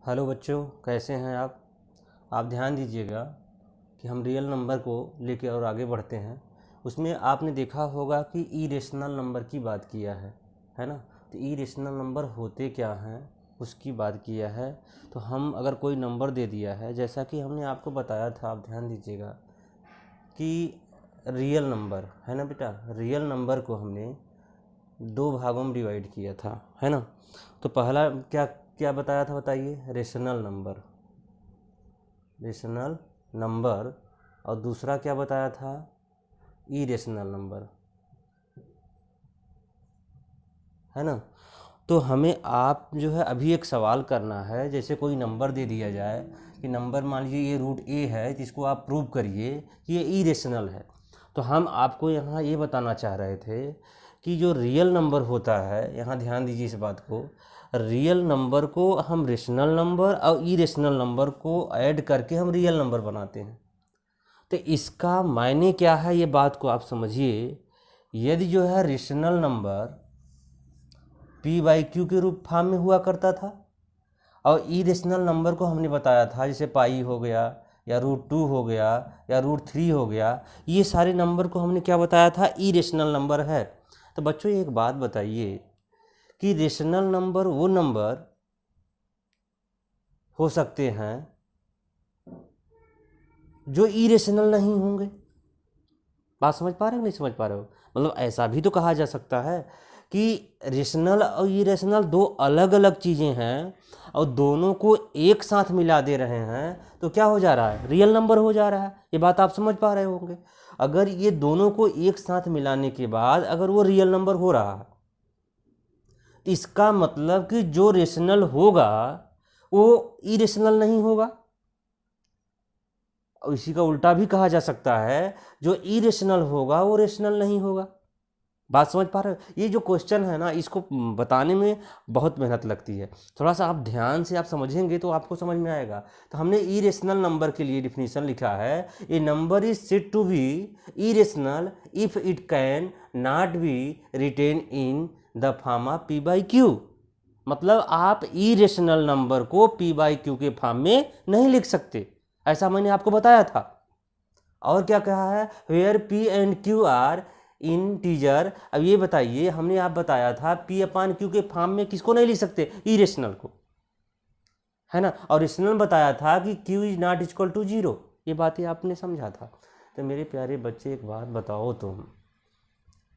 Hello बच्चों, कैसे हैं आप ध्यान दीजिएगा कि हम रियल नंबर को लेके और आगे बढ़ते हैं। उसमें आपने देखा होगा कि इरेशनल नंबर की बात किया है ना। तो इरेशनल नंबर होते क्या हैं उसकी बात किया है। तो हम अगर कोई नंबर दे दिया है, जैसा कि हमने आपको बताया था, आप ध्यान दीजिएगा कि रियल नंबर है ना बेटा, रियल नंबर को हमने दो भागों में डिवाइड किया था, है ना। तो पहला क्या क्या बताया था, बताइए, रेशनल नंबर। और दूसरा क्या बताया था, इरेशनल नंबर, है ना। तो हमें आप जो है अभी एक सवाल करना है। जैसे कोई नंबर दे दिया जाए कि नंबर मान लीजिए ये रूट ए है, जिसको आप प्रूव करिए कि ये इरेशनल है। तो हम आपको यहाँ ये बताना चाह रहे थे कि जो रियल नंबर होता है, यहाँ ध्यान दीजिए इस बात को, रियल नंबर को हम रेशनल नंबर और इरेशनल नंबर को ऐड करके हम रियल नंबर बनाते हैं। तो इसका मायने क्या है, ये बात को आप समझिए। यदि जो है रेशनल नंबर p/q के रूप फॉर्म में हुआ करता था, और इरेशनल नंबर को हमने बताया था, जैसे पाई हो गया या √2 हो गया या √3 हो गया, ये सारे नंबर को हमने क्या बताया था, इरेशनल नंबर है। तो बच्चों एक बात बताइए कि रेशनल नंबर वो नंबर हो सकते हैं जो इरेशनल नहीं होंगे। बात समझ पा रहे हो नहीं समझ पा रहे हो? मतलब ऐसा भी तो कहा जा सकता है कि रेशनल और इरेशनल दो अलग अलग चीज़ें हैं, और दोनों को एक साथ मिला दे रहे हैं तो क्या हो जा रहा है, रियल नंबर हो जा रहा है। ये बात आप समझ पा रहे होंगे। अगर ये दोनों को एक साथ मिलाने के बाद अगर वो रियल नंबर हो रहा है, तो इसका मतलब कि जो रेशनल होगा वो इरेशनल नहीं होगा। और इसी का उल्टा भी कहा जा सकता है, जो इरेशनल होगा वो रेशनल नहीं होगा। बात समझ पा रहे हो? ये जो क्वेश्चन है ना, इसको बताने में बहुत मेहनत लगती है। थोड़ा सा आप ध्यान से आप समझेंगे तो आपको समझ में आएगा। तो हमने इरेशनल नंबर के लिए डिफिनीशन लिखा है, a number is said to be irrational if it can not be written in the form of p/q। मतलब आप इरेशनल नंबर को p/q के फॉर्म में नहीं लिख सकते, ऐसा मैंने आपको बताया था। और क्या कहा है, where p and q are integer. अब ये बताइए, हमने आप बताया था p/q के फॉर्म में किसको नहीं लिख सकते, इरेशनल को, है ना। और रेशनल बताया था कि q is not equal to 0। ये बातें आपने समझा था। तो मेरे प्यारे बच्चे एक बात बताओ, तुम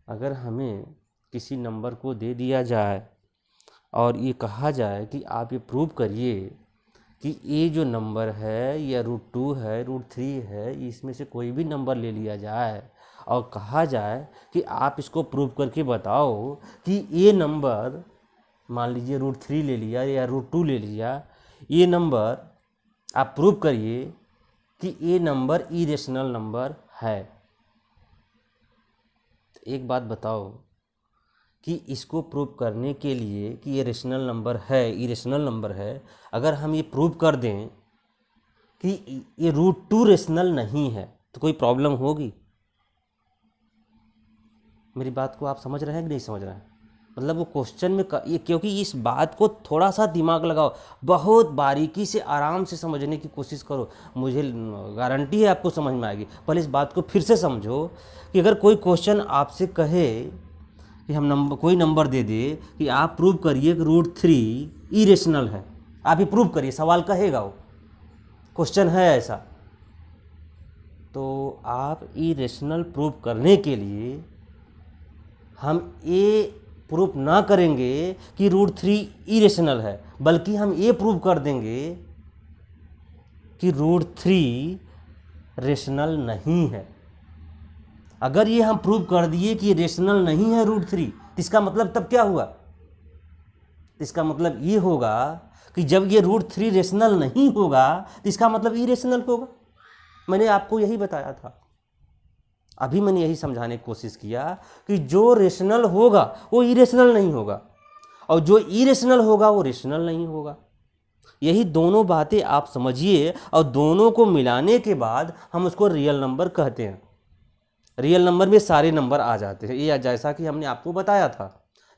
अगर हमें किसी नंबर को दे दिया जाए और ये कहा जाए कि आप ये प्रूव करिए कि ये जो नंबर है या √2 है, √3 है, इसमें से कोई भी नंबर ले लिया जाए और कहा जाए कि आप इसको प्रूव करके बताओ कि ये नंबर, मान लीजिए √3 ले लिया या √2 ले लिया, ये नंबर आप प्रूव करिए कि ये नंबर इरेशनल नंबर है। तो एक बात बताओ कि इसको प्रूव करने के लिए कि ये रेशनल नंबर है, इरेशनल नंबर है, अगर हम ये प्रूव कर दें कि ये √2 रेशनल नहीं है तो कोई प्रॉब्लम होगी? मेरी बात को आप समझ रहे हैं कि नहीं समझ रहे हैं? मतलब वो क्वेश्चन में ये, क्योंकि इस बात को थोड़ा सा दिमाग लगाओ, बहुत बारीकी से आराम से समझने की कोशिश करो, मुझे गारंटी है आपको समझ में आएगी। पहले इस बात को फिर से समझो कि अगर कोई क्वेश्चन आपसे कहे कि हम कोई नंबर दे दे कि आप प्रूव करिए कि √3 इरेशनल है, आप ही प्रूव करिए, सवाल कहेगा, वो क्वेश्चन है ऐसा, तो आप इरेशनल प्रूव करने के लिए हम ये प्रूव ना करेंगे कि √3 इरेशनल है, बल्कि हम ये प्रूव कर देंगे कि √3 रेशनल नहीं है। अगर ये हम प्रूव कर दिए कि रेशनल नहीं है √3, तो इसका मतलब तब क्या हुआ, इसका मतलब ये होगा कि जब ये √3 रेशनल नहीं होगा तो इसका मतलब इरेशनल होगा। मैंने आपको यही बताया था, अभी मैंने यही समझाने की कोशिश किया कि जो रेशनल होगा वो इरेशनल नहीं होगा, और जो इरेशनल होगा वो रेशनल नहीं होगा। यही दोनों बातें आप समझिए, और दोनों को मिलाने के बाद हम उसको रियल नंबर कहते हैं। रियल नंबर में सारे नंबर आ जाते हैं, ये जैसा कि हमने आपको बताया था।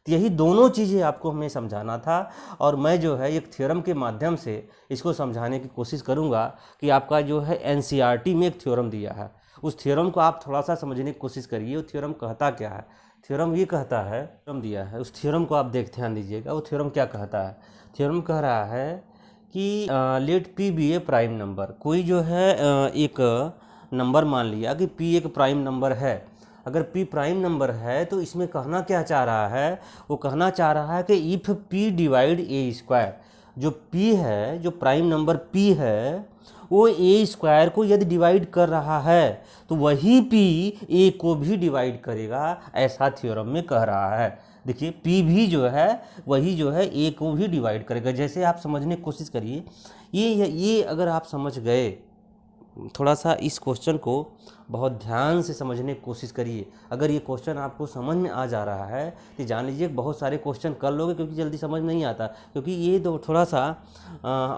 तो यही दोनों चीज़ें आपको हमें समझाना था, और मैं जो है एक थ्योरम के माध्यम से इसको समझाने की कोशिश करूँगा कि आपका जो है एनसीईआरटी में एक थ्योरम दिया है, उस थ्योरम को आप थोड़ा सा समझने की कोशिश करिए। वो थ्योरम कहता क्या है? थ्योरम ये कहता है, थ्योरम दिया है, उस थ्योरम को आप ध्यान दीजिएगा। वो थ्योरम क्या कहता है? थ्योरम कह रहा है कि लेट पी बी ए प्राइम नंबर। कोई जो है एक नंबर मान लिया कि पी एक प्राइम नंबर है। अगर p प्राइम नंबर है तो इसमें कहना क्या चाह रहा है? वो कहना चाह रहा है कि if p divide A square, जो p है, जो प्राइम नंबर p है, वो ए स्क्वायर को यदि डिवाइड कर रहा है तो वही p a को भी डिवाइड करेगा, ऐसा थ्योरम में कह रहा है। देखिए p भी जो है वही जो है a को भी डिवाइड करेगा। जैसे आप समझने की कोशिश करिए, ये अगर आप समझ गए, थोड़ा सा इस क्वेश्चन को बहुत ध्यान से समझने की कोशिश करिए। अगर ये क्वेश्चन आपको समझ में आ जा रहा है तो जान लीजिए बहुत सारे क्वेश्चन कर लोगे, क्योंकि जल्दी समझ नहीं आता, क्योंकि ये तो थोड़ा सा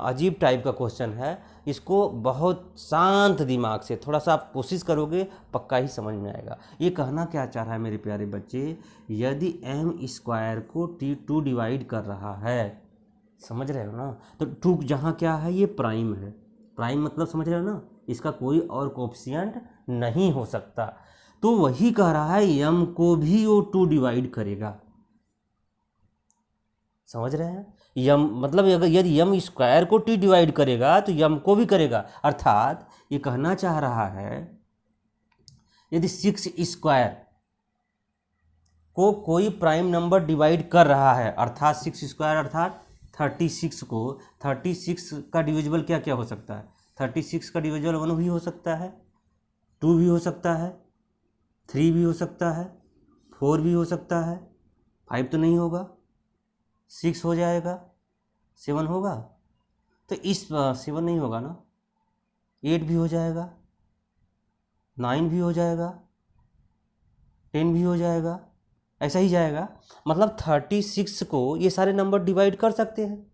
अजीब टाइप का क्वेश्चन है। इसको बहुत शांत दिमाग से थोड़ा सा आप कोशिश करोगे, पक्का ही समझ में आएगा। ये कहना क्या चाह रहा है मेरे प्यारे बच्चे? यदि एम स्क्वायर को टू डिवाइड कर रहा है, समझ रहे हो ना? तो टू जहाँ क्या है, ये प्राइम है। प्राइम मतलब समझ रहे हो ना, इसका कोई और कोएफिशिएंट नहीं हो सकता। तो वही कह रहा है यम को भी वो टू डिवाइड करेगा। समझ रहे हैं? यम मतलब अगर यदि यम स्क्वायर को टी डिवाइड करेगा तो यम को भी करेगा। अर्थात ये कहना चाह रहा है यदि 6 स्क्वायर को कोई प्राइम नंबर डिवाइड कर रहा है, अर्थात 6 स्क्वायर अर्थात 36 को, 36 का डिविजिबल क्या क्या हो सकता है? 36 का डिविजिबल 1 भी हो सकता है, 2 भी हो सकता है, 3 भी हो सकता है, 4 भी हो सकता है, 5 तो नहीं होगा, 6 हो जाएगा, 7 होगा, तो इस 7 नहीं होगा ना, 8 भी हो जाएगा, 9 भी हो जाएगा, 10 भी हो जाएगा, ऐसा ही जाएगा। मतलब 36 को ये सारे नंबर डिवाइड कर सकते हैं,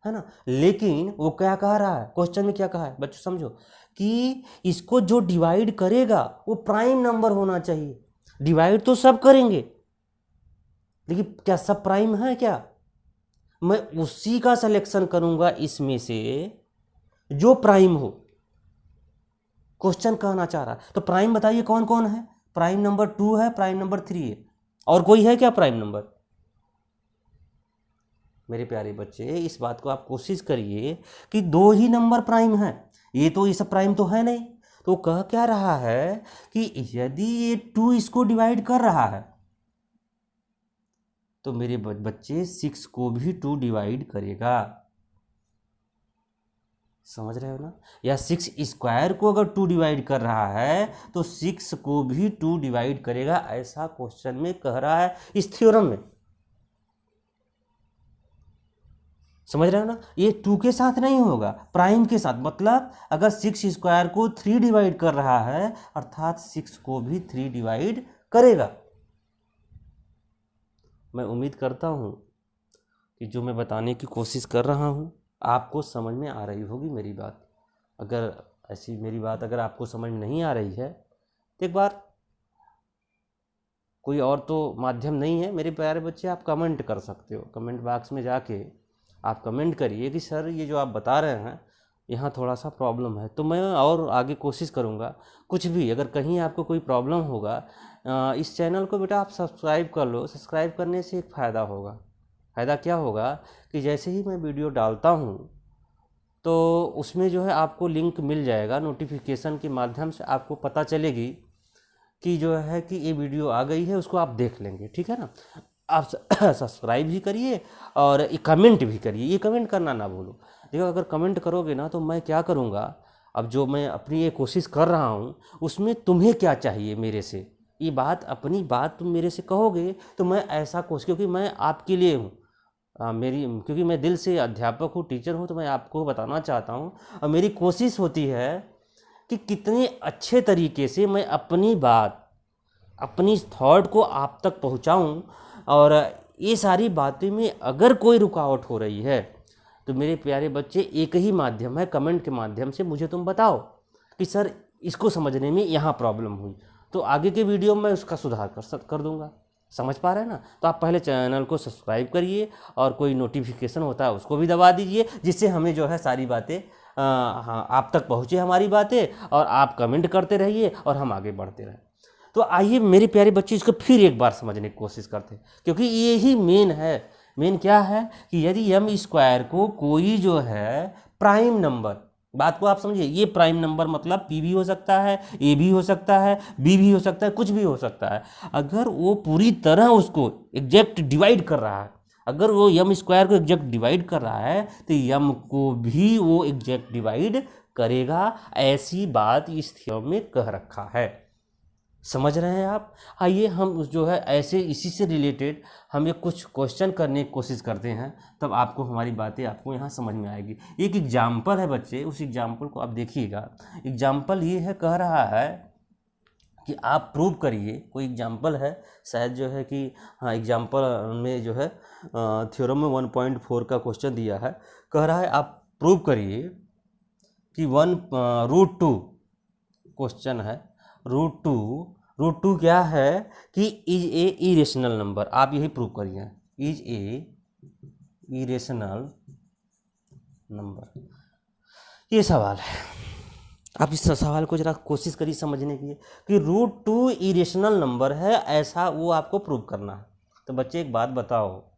है ना? लेकिन वो क्या कह रहा है, क्वेश्चन में क्या कहा है बच्चों, समझो कि इसको जो डिवाइड करेगा वो प्राइम नंबर होना चाहिए। डिवाइड तो सब करेंगे, लेकिन क्या सब प्राइम है? क्या मैं उसी का सिलेक्शन करूंगा इसमें से जो प्राइम हो। क्वेश्चन कहना चाह रहा है। तो प्राइम बताइए कौन कौन है? प्राइम नंबर 2 है, प्राइम नंबर 3 है, और कोई है क्या प्राइम नंबर? मेरे प्यारे बच्चे, इस बात को आप कोशिश करिए कि 2 ही नंबर प्राइम है, ये तो ये सब प्राइम तो है नहीं। तो कह क्या रहा है कि यदि ये 2 इसको डिवाइड कर रहा है तो मेरे बच्चे 6 को भी 2 डिवाइड करेगा। समझ रहे हो ना? या 6 स्क्वायर को अगर 2 डिवाइड कर रहा है तो 6 को भी 2 डिवाइड करेगा, ऐसा क्वेश्चन में कह रहा है इस थ्योरम में। समझ रहे हो ना? ये 2 के साथ नहीं होगा, प्राइम के साथ। मतलब अगर 6 स्क्वायर को 3 डिवाइड कर रहा है अर्थात 6 को भी 3 डिवाइड करेगा। मैं उम्मीद करता हूँ कि जो मैं बताने की कोशिश कर रहा हूँ आपको समझ में आ रही होगी मेरी बात। अगर ऐसी मेरी बात अगर आपको समझ में नहीं आ रही है तो एक बार, कोई और तो माध्यम नहीं है मेरे प्यारे बच्चे, आप कमेंट कर सकते हो। कमेंट बॉक्स में जाके आप कमेंट करिए कि सर ये जो आप बता रहे हैं यहाँ थोड़ा सा प्रॉब्लम है, तो मैं और आगे कोशिश करूँगा। कुछ भी अगर कहीं आपको कोई प्रॉब्लम होगा, इस चैनल को बेटा आप सब्सक्राइब कर लो। सब्सक्राइब करने से एक फ़ायदा होगा। फ़ायदा क्या होगा कि जैसे ही मैं वीडियो डालता हूँ तो उसमें जो है आपको लिंक मिल जाएगा, नोटिफिकेशन के माध्यम से आपको पता चलेगी कि जो है कि ये वीडियो आ गई है, उसको आप देख लेंगे। ठीक है ना? आप सब्सक्राइब भी करिए और ये कमेंट भी करिए। ये कमेंट करना ना भूलो। देखो अगर कमेंट करोगे ना तो मैं क्या करूँगा, अब जो मैं अपनी ये कोशिश कर रहा हूँ उसमें तुम्हें क्या चाहिए मेरे से, ये बात अपनी बात तुम मेरे से कहोगे तो मैं ऐसा कोशिश, क्योंकि मैं आपके लिए हूँ, क्योंकि मैं दिल से अध्यापक हूँ, टीचर हूँ, तो मैं आपको बताना चाहता हूँ। और मेरी कोशिश होती है कि कितने अच्छे तरीके से मैं अपनी बात, अपनी थॉट को आप तक पहुँचाऊँ। और ये सारी बातें में अगर कोई रुकावट हो रही है तो मेरे प्यारे बच्चे एक ही माध्यम है, कमेंट के माध्यम से मुझे तुम बताओ कि सर इसको समझने में यहाँ प्रॉब्लम हुई, तो आगे के वीडियो में उसका सुधार कर दूँगा। समझ पा रहे हैं ना? तो आप पहले चैनल को सब्सक्राइब करिए और कोई नोटिफिकेशन होता है उसको भी दबा दीजिए, जिससे हमें जो है सारी बातें हाँ आप तक पहुँचे हमारी बातें, और आप कमेंट करते रहिए और हम आगे बढ़ते रहें। तो आइए मेरे प्यारे बच्चे इसको फिर एक बार समझने की कोशिश करते हैं, क्योंकि ये ही मेन है। मेन क्या है कि यदि एम स्क्वायर को कोई जो है प्राइम नंबर, बात को आप समझिए, ये प्राइम नंबर मतलब पी भी हो सकता है, ए भी हो सकता है, बी भी हो सकता है, कुछ भी हो सकता है, अगर वो पूरी तरह उसको एग्जैक्ट डिवाइड कर रहा है, अगर वो एम स्क्वायर को एग्जैक्ट डिवाइड कर रहा है तो एम को भी वो एग्जैक्ट डिवाइड करेगा। ऐसी बात इस थ्योरम में कह रखा है। समझ रहे हैं आप? आइए हम उस जो है ऐसे इसी से रिलेटेड हम एक कुछ क्वेश्चन करने की कोशिश करते हैं, तब आपको हमारी बातें आपको यहाँ समझ में आएगी। एक एग्जाम्पल है बच्चे, उस एग्जाम्पल को आप देखिएगा। एग्जाम्पल ये है, कह रहा है कि आप प्रूव करिए, कोई एग्जाम्पल है शायद जो है कि हाँ एग्जाम्पल में जो है थ्योरम में 1.4 का क्वेश्चन दिया है। कह रहा है आप प्रूव करिए कि √2 क्वेश्चन है, √2 क्या है कि इज ए इरेशनल नंबर। आप यही प्रूव करिए, इज ए इरेशनल नंबर। ये सवाल है, आप इस सवाल को जरा कोशिश करिए समझने की कि √2 इरेशनल नंबर है, ऐसा वो आपको प्रूव करना है। तो बच्चे एक बात बताओ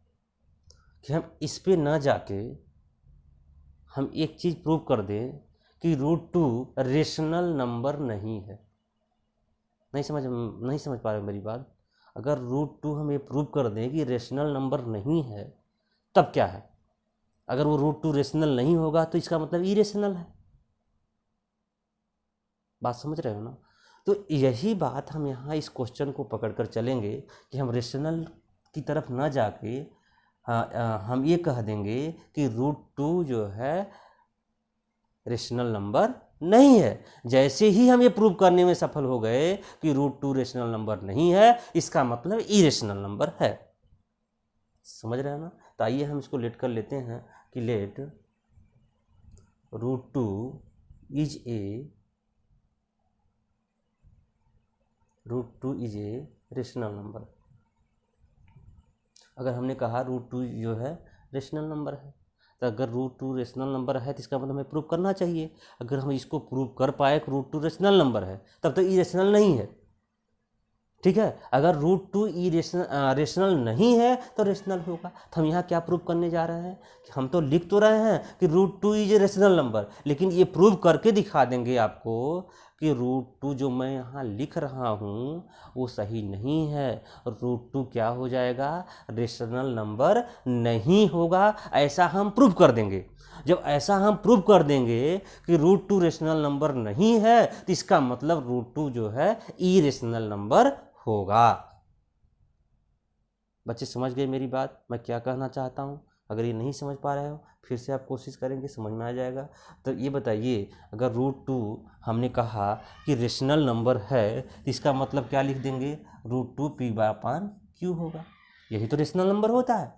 कि हम इस पे ना जाके हम एक चीज़ प्रूव कर दें कि √2 रेशनल नंबर नहीं है। नहीं समझ पा रहे मेरी बात? अगर √2 हम ये प्रूव कर दें कि रेशनल नंबर नहीं है, तब क्या है? अगर वो √2 रेशनल नहीं होगा तो इसका मतलब इरेशनल है। बात समझ रहे हो ना? तो यही बात हम यहाँ इस क्वेश्चन को पकड़कर चलेंगे कि हम रेशनल की तरफ ना जाके हम ये कह देंगे कि √2 जो है रेशनल नंबर नहीं है। जैसे ही हम ये प्रूव करने में सफल हो गए कि √2 रेशनल नंबर नहीं है, इसका मतलब इरेशनल नंबर है। समझ रहे हैं ना? तो आइए हम इसको लेट कर लेते हैं कि let √2 is a rational number. अगर हमने कहा √2 जो है रेशनल नंबर है, तो अगर √2 रेशनल नंबर है तो इसका मतलब हमें प्रूव करना चाहिए। अगर हम इसको प्रूव कर पाए कि √2 रेशनल नंबर है, तब तो इरेशनल नहीं है। ठीक है, अगर √2 रेशनल नहीं है तो रेशनल होगा। तो हम यहाँ क्या प्रूव करने जा रहे हैं कि हम तो लिख तो रहे हैं कि √2 इज ए रेशनल नंबर, लेकिन ये प्रूव करके दिखा देंगे आपको कि √2 जो मैं यहाँ लिख रहा हूँ वो सही नहीं है। √2 क्या हो जाएगा? रेशनल नंबर नहीं होगा। ऐसा हम प्रूव कर देंगे। जब ऐसा हम प्रूव कर देंगे कि √2 रेशनल नंबर नहीं है, तो इसका मतलब √2 जो है इरेशनल नंबर होगा। बच्चे समझ गए मेरी बात, मैं क्या कहना चाहता हूँ? अगर ये नहीं समझ पा रहे हो फिर से आप कोशिश करेंगे, समझ में आ जाएगा। तो ये बताइए, अगर √2 हमने कहा कि रेशनल नंबर है, तो इसका मतलब क्या लिख देंगे? √2 p/q होगा। यही तो रेशनल नंबर होता है।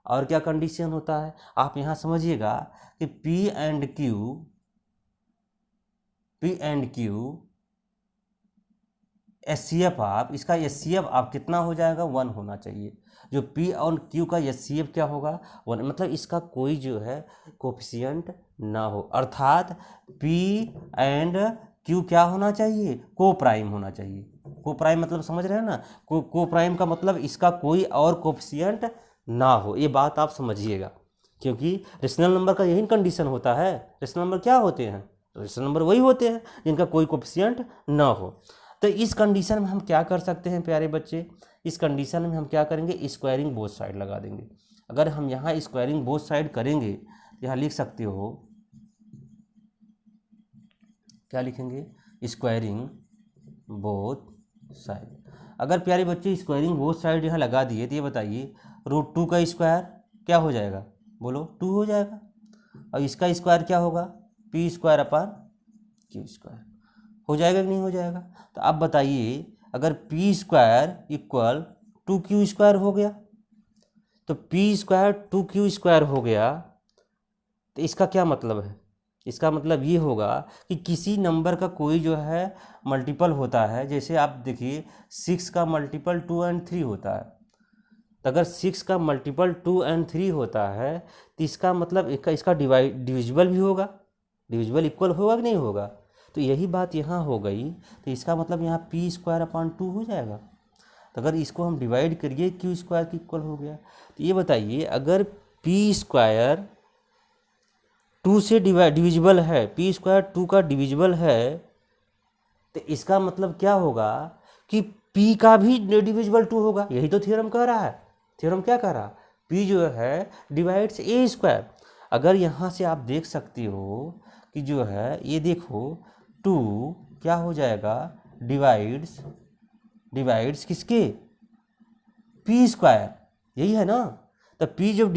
और क्या कंडीशन होता है आप यहाँ समझिएगा कि P एंड Q HCF आप इसका HCF आप कितना हो जाएगा? 1 होना चाहिए। जो P और Q का HCF क्या होगा? 1। मतलब इसका कोई जो है कोफिशिएंट ना हो, अर्थात P एंड Q क्या होना चाहिए? को प्राइम होना चाहिए। को प्राइम मतलब समझ रहे हैं ना? को प्राइम का मतलब इसका कोई और कोफिशिएंट ना हो। ये बात आप समझिएगा, क्योंकि रेशनल नंबर का यही कंडीशन होता है। रेशनल नंबर क्या होते हैं? तो रेशनल नंबर वही होते हैं जिनका कोई कोफिशिएंट ना हो। तो इस कंडीशन में हम क्या कर सकते हैं प्यारे बच्चे? इस कंडीशन में हम क्या करेंगे? स्क्वायरिंग बोथ साइड लगा देंगे। अगर हम यहाँ स्क्वायरिंग बोथ साइड करेंगे, यहाँ लिख सकते हो, क्या लिखेंगे? Squaring both side. अगर प्यारे बच्चे स्क्वायरिंग बोथ साइड यहाँ लगा दिए तो ये बताइए √2 का स्क्वायर क्या हो जाएगा? बोलो, 2 हो जाएगा। और इसका स्क्वायर क्या होगा? p²/q² हो जाएगा कि नहीं हो जाएगा? तो अब बताइए, अगर p² इक्वल 2q² हो गया, तो p² 2q² हो गया, तो इसका क्या मतलब है? इसका मतलब ये होगा कि किसी नंबर का कोई जो है मल्टीपल होता है। जैसे आप देखिए 6 का मल्टीपल 2 और 3 होता है, तो अगर 6 का मल्टीपल 2 एंड 3 होता है तो इसका मतलब इसका डिविजिबल भी होगा, डिविजिबल इक्वल होगा कि नहीं होगा। तो यही बात यहाँ हो गई, तो इसका मतलब यहाँ पी स्क्वायर अपॉन 2 हो जाएगा। तो अगर इसको हम डिवाइड करिए क्यू स्क्वायर की इक्वल हो गया। तो ये बताइए अगर पी स्क्वायर 2 से डिविजिबल है, पी स्क्वायर 2 का डिविजिबल है, तो इसका मतलब क्या होगा कि P का भी डिविजिबल 2 होगा। यही तो थ्योरम कह रहा है। थ्योरम क्या कह रहा, P जो है डिवाइड्स ए स्क्वायर। अगर यहाँ से आप देख सकते हो कि जो है ये देखो 2 क्या हो जाएगा, डिवाइड्स किसके, P स्क्वायर, यही है ना। तो P जब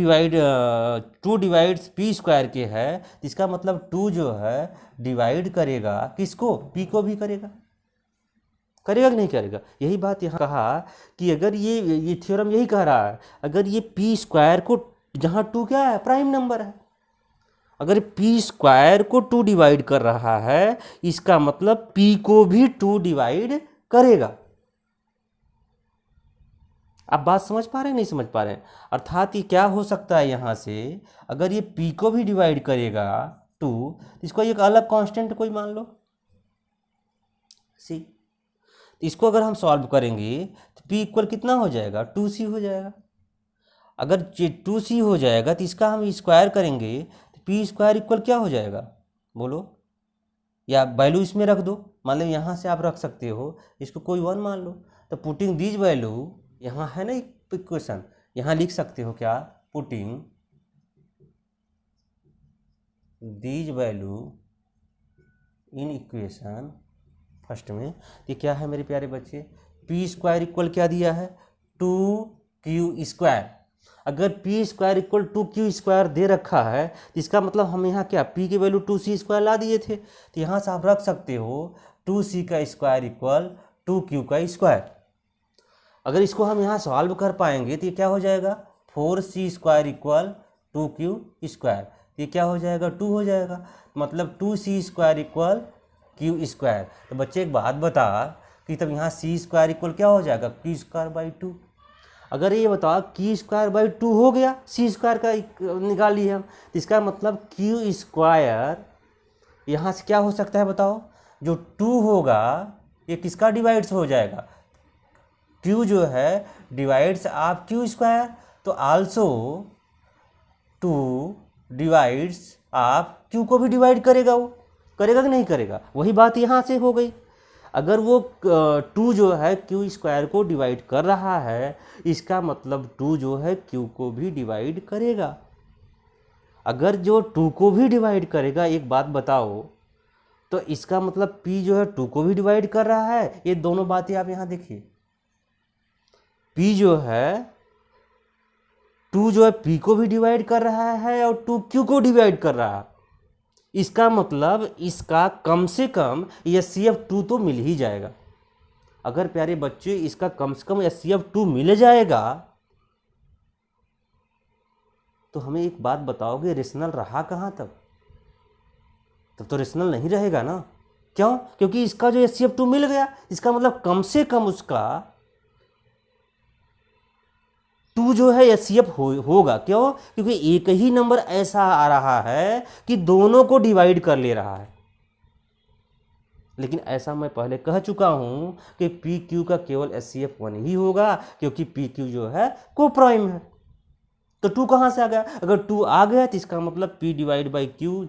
2 डिवाइड्स P स्क्वायर के है, इसका मतलब 2 जो है डिवाइड करेगा किसको, P को भी करेगा कि नहीं करेगा। यही बात यहाँ कहा कि अगर ये थ्योरम यही कह रहा है, अगर ये P स्क्वायर को, जहाँ 2 क्या है, प्राइम नंबर है, अगर P स्क्वायर को 2 डिवाइड कर रहा है, इसका मतलब P को भी 2 डिवाइड करेगा। आप बात समझ पा रहे हैं, नहीं समझ पा रहे हैं। अर्थात ये क्या हो सकता है, यहाँ से अगर ये P को भी डिवाइड करेगा 2, इसको एक अलग कांस्टेंट कोई मान लो C। इसको अगर हम सॉल्व करेंगे तो P इक्वल कितना हो जाएगा, 2C हो जाएगा। अगर 2C हो जाएगा तो इसका हम स्क्वायर करेंगे तो P स्क्वायर इक्वल क्या हो जाएगा, बोलो, या वैल्यू इसमें रख दो, मान लो यहाँ से आप रख सकते हो, इसको कोई 1 मान लो। तो पुटिंग दीज वैल्यू, यहाँ है ना इक्वेशन, यहाँ लिख सकते हो क्या, putting these value in equation first में। ये क्या है मेरे प्यारे बच्चे, P स्क्वायर इक्वल क्या दिया है, 2Q स्क्वायर। अगर P square equal 2Q square दे रखा है तो इसका मतलब हम यहाँ क्या P की वैल्यू 2C स्क्वायर ला दिए थे। तो यहाँ से आप रख सकते हो 2C का स्क्वायर इक्वल 2Q का स्क्वायर। अगर इसको हम यहाँ सॉल्व कर पाएंगे तो ये क्या हो जाएगा, 4C square equal 2Q square. ये क्या हो जाएगा, 2 हो जाएगा, मतलब 2C square equal Q square. तो बच्चे एक बात बता कि तब यहाँ C स्क्वायर इक्वल क्या हो जाएगा, Q स्क्वायर बाई 2। अगर ये बताओ Q स्क्वायर बाई 2 हो गया, C स्क्वायर का निकाल लिए हम, तो इसका मतलब Q स्क्वायर यहाँ से क्या हो सकता है बताओ, जो 2 होगा ये किसका डिवाइड्स हो जाएगा, Q जो है डिवाइड्स आप Q स्क्वायर, तो आल्सो 2 डिवाइड्स आप Q को भी डिवाइड करेगा, वो करेगा कि नहीं करेगा। वही बात यहाँ से हो गई। अगर वो 2 जो है Q स्क्वायर को डिवाइड कर रहा है, इसका मतलब 2 जो है Q को भी डिवाइड करेगा। अगर जो 2 को भी डिवाइड करेगा, एक बात बताओ, तो इसका मतलब P जो है 2 को भी डिवाइड कर रहा है। ये दोनों बातें आप यहाँ देखिए, P जो है 2 जो है P को भी डिवाइड कर रहा है और 2 Q को डिवाइड कर रहा है। इसका मतलब इसका कम से कम HCF2 तो मिल ही जाएगा। अगर प्यारे बच्चे इसका कम से कम HCF2 मिल जाएगा, तो हमें एक बात बताओगे, रेशनल रहा कहाँ तब तो रेशनल नहीं रहेगा ना। क्यों, क्योंकि इसका जो HCF2 मिल गया, इसका मतलब कम से कम उसका 2 जो है HCF होगा। क्यों, क्योंकि एक ही नंबर ऐसा आ रहा है कि दोनों को डिवाइड कर ले रहा है। लेकिन ऐसा मैं पहले कह चुका हूं कि PQ का केवल HCF1 ही होगा, क्योंकि PQ जो है कोप्राइम है। तो 2 कहाँ से आ गया, अगर 2 आ गया तो इसका मतलब P डिवाइड बाई Q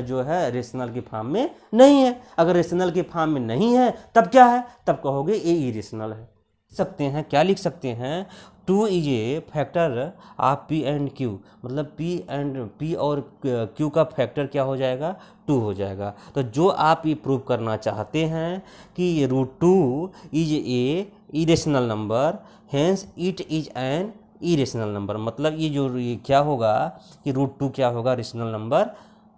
जो है रेशनल के फॉर्म में नहीं है। अगर रेशनल के फॉर्म में नहीं है तब क्या है, तब कहोगे ए इरेशनल है। सकते हैं क्या लिख सकते हैं, 2 is A factor of P and Q, मतलब P और Q का फैक्टर क्या हो जाएगा, 2 हो जाएगा। तो जो आप ये प्रूव करना चाहते हैं कि √2 is A irrational number, hence it is an irrational number, मतलब ये क्या होगा कि √2 क्या होगा, रेशनल नंबर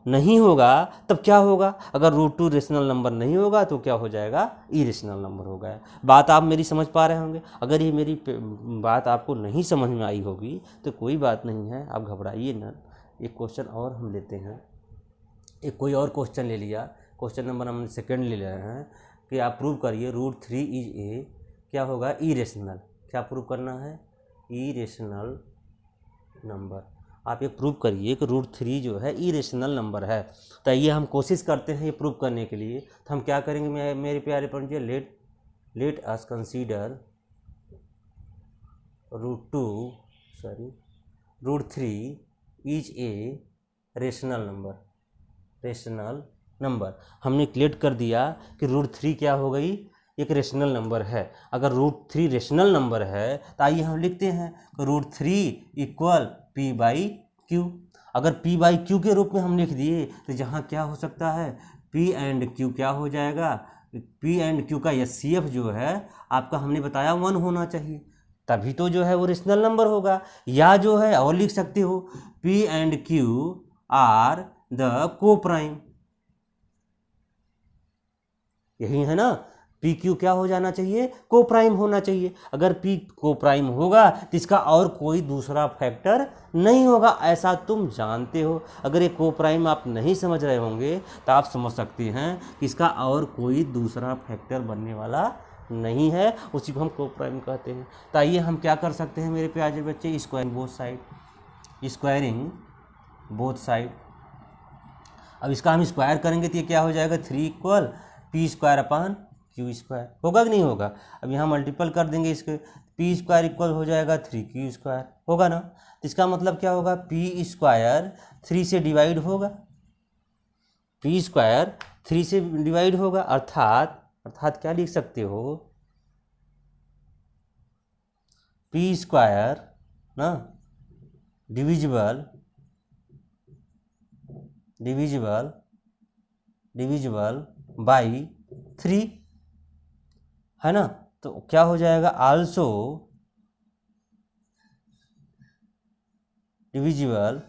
नहीं होगा। तब क्या होगा, अगर √2 रेशनल नंबर नहीं होगा तो क्या हो जाएगा, इरेशनल नंबर होगा। बात आप मेरी समझ पा रहे होंगे। अगर ये मेरी बात आपको नहीं समझ में आई होगी तो कोई बात नहीं है, आप घबराइए ना। एक क्वेश्चन और हम लेते हैं, एक कोई और क्वेश्चन ले लिया, क्वेश्चन नंबर हम सेकेंड ले रहे हैं कि आप प्रूव करिए √3 इज ए क्या होगा, इरेशनल। क्या प्रूव करना है, इरेशनल नंबर। आप ये प्रूव करिए कि √3 जो है इरेशनल नंबर है। तो ये हम कोशिश करते हैं ये प्रूव करने के लिए। तो हम क्या करेंगे मेरे प्यारे पंडित, let us consider √3 is a rational number. हमने क्लियर कर दिया कि √3 क्या हो गई, एक रेशनल नंबर है। अगर √3 रेशनल नंबर है तो आइए हम लिखते हैं कि √3 = P/Q। अगर P/Q के रूप में हम लिख दिए तो जहाँ क्या हो सकता है, P एंड Q क्या हो जाएगा, P एंड Q का HCF जो है आपका हमने बताया 1 होना चाहिए, तभी तो जो है वो रेशनल नंबर होगा। या जो है और लिख सकते हो P and Q are the coprime, यही है ना। PQ क्या हो जाना चाहिए, को-प्राइम होना चाहिए। अगर P को-प्राइम होगा तो इसका और कोई दूसरा फैक्टर नहीं होगा, ऐसा तुम जानते हो। अगर ये को-प्राइम आप नहीं समझ रहे होंगे तो आप समझ सकते हैं कि इसका और कोई दूसरा फैक्टर बनने वाला नहीं है, उसी को हम को-प्राइम कहते हैं। तो आइए हम क्या कर सकते हैं मेरे प्यारे बच्चे, स्क्वायरिंग बोथ साइड। अब इसका हम स्क्वायर करेंगे तो ये क्या हो जाएगा, 3 = P²/Q²। होगा कि नहीं होगा। अब यहाँ मल्टीपल कर देंगे इसके, P² हो जाएगा 3Q², होगा ना। तो इसका मतलब क्या होगा, P² 3 से डिवाइड होगा, P² 3 से डिवाइड होगा, अर्थात क्या लिख सकते हो, P² ना डिविजिबल बाई 3 है ना। तो क्या हो जाएगा, आल्सो डिविजिबल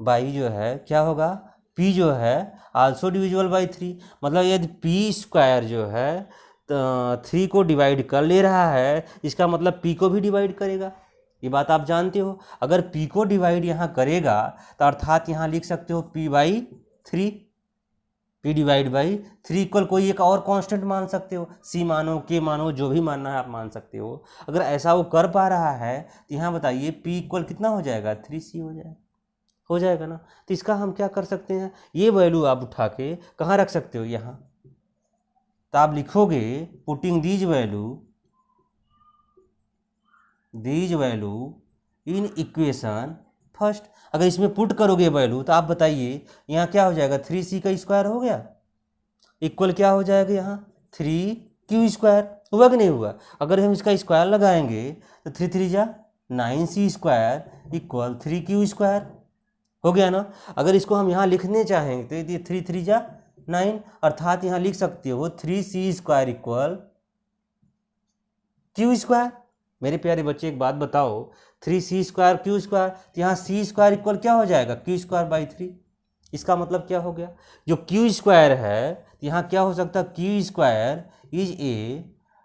बाई जो है क्या होगा, P जो है आल्सो डिविजिबल बाई 3। मतलब यदि P² जो है तो 3 को डिवाइड कर ले रहा है, इसका मतलब P को भी डिवाइड करेगा। ये बात आप जानते हो। अगर P को डिवाइड यहाँ करेगा तो अर्थात यहाँ लिख सकते हो P/3, P/3 = कोई एक और कांस्टेंट मान सकते हो, C मानो, K मानो, जो भी मानना है आप मान सकते हो। अगर ऐसा वो कर पा रहा है तो यहाँ बताइए P = कितना हो जाएगा, 3C हो जाएगा ना। तो इसका हम क्या कर सकते हैं, ये वैल्यू आप उठा के कहाँ रख सकते हो, यहाँ। तो आप लिखोगे putting these value in equation first. अगर इसमें पुट करोगे वैल्यू तो आप बताइए यहाँ क्या हो जाएगा, 3C² हो गया, इक्वल क्या हो जाएगा यहाँ 3Q², हुआ कि नहीं हुआ। अगर हम इसका स्क्वायर लगाएंगे तो 3 3 जा 9C² = 3Q², हो गया ना। अगर इसको हम यहाँ लिखने चाहेंगे तो ये 3 3 जा 9, अर्थात यहाँ लिख सकते हो 3C² = Q²। मेरे प्यारे बच्चे एक बात बताओ, 3C² Q², तो यहाँ C² = क्या हो जाएगा, Q²/3। इसका मतलब क्या हो गया, जो Q² है तो यहाँ क्या हो सकता है, Q² is a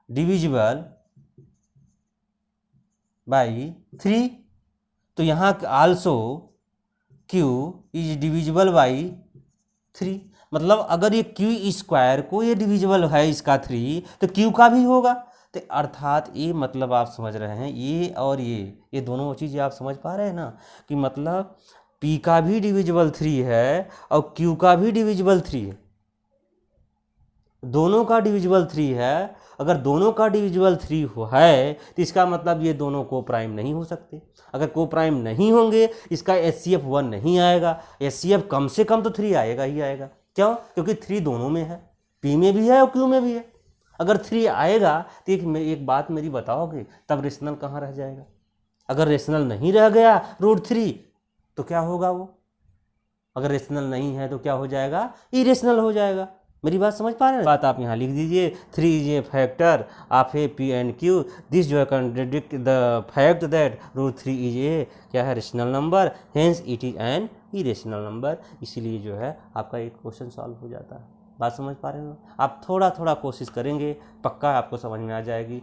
divisible by 3। तो यहाँ also Q is divisible by 3। मतलब अगर ये Q² को ये डिविजिबल है इसका 3 तो Q का भी होगा। तो अर्थात ये मतलब आप समझ रहे हैं, ये और ये दोनों चीज़ें आप समझ पा रहे हैं ना, कि मतलब P का भी डिविजिबल 3 है और Q का भी डिविजिबल 3 है, दोनों का डिविजिबल 3 है। अगर दोनों का डिविजिबल 3 है तो इसका मतलब ये दोनों को प्राइम नहीं हो सकते। अगर को प्राइम नहीं होंगे इसका HCF 1 नहीं आएगा, HCF कम से कम तो 3 आएगा ही आएगा। क्यों, क्योंकि 3 दोनों में है, P में भी है और Q में भी है। अगर 3 आएगा तो एक बात मेरी बताओगे, तब रेशनल कहाँ रह जाएगा। अगर रेशनल नहीं रह गया √3 तो क्या होगा वो, अगर रेशनल नहीं है तो क्या हो जाएगा, इरेशनल हो जाएगा। मेरी बात समझ पा रहे हैं। बात आप यहाँ लिख दीजिए, 3 is A factor of A P and Q, this जो है contradict the fact that √3 is ए क्या है, rational number, hence it is an irrational number. इसीलिए जो है आपका एक क्वेश्चन सॉल्व हो जाता है। बात समझ पा रहे हो। आप थोड़ा थोड़ा कोशिश करेंगे, पक्का आपको समझ में आ जाएगी।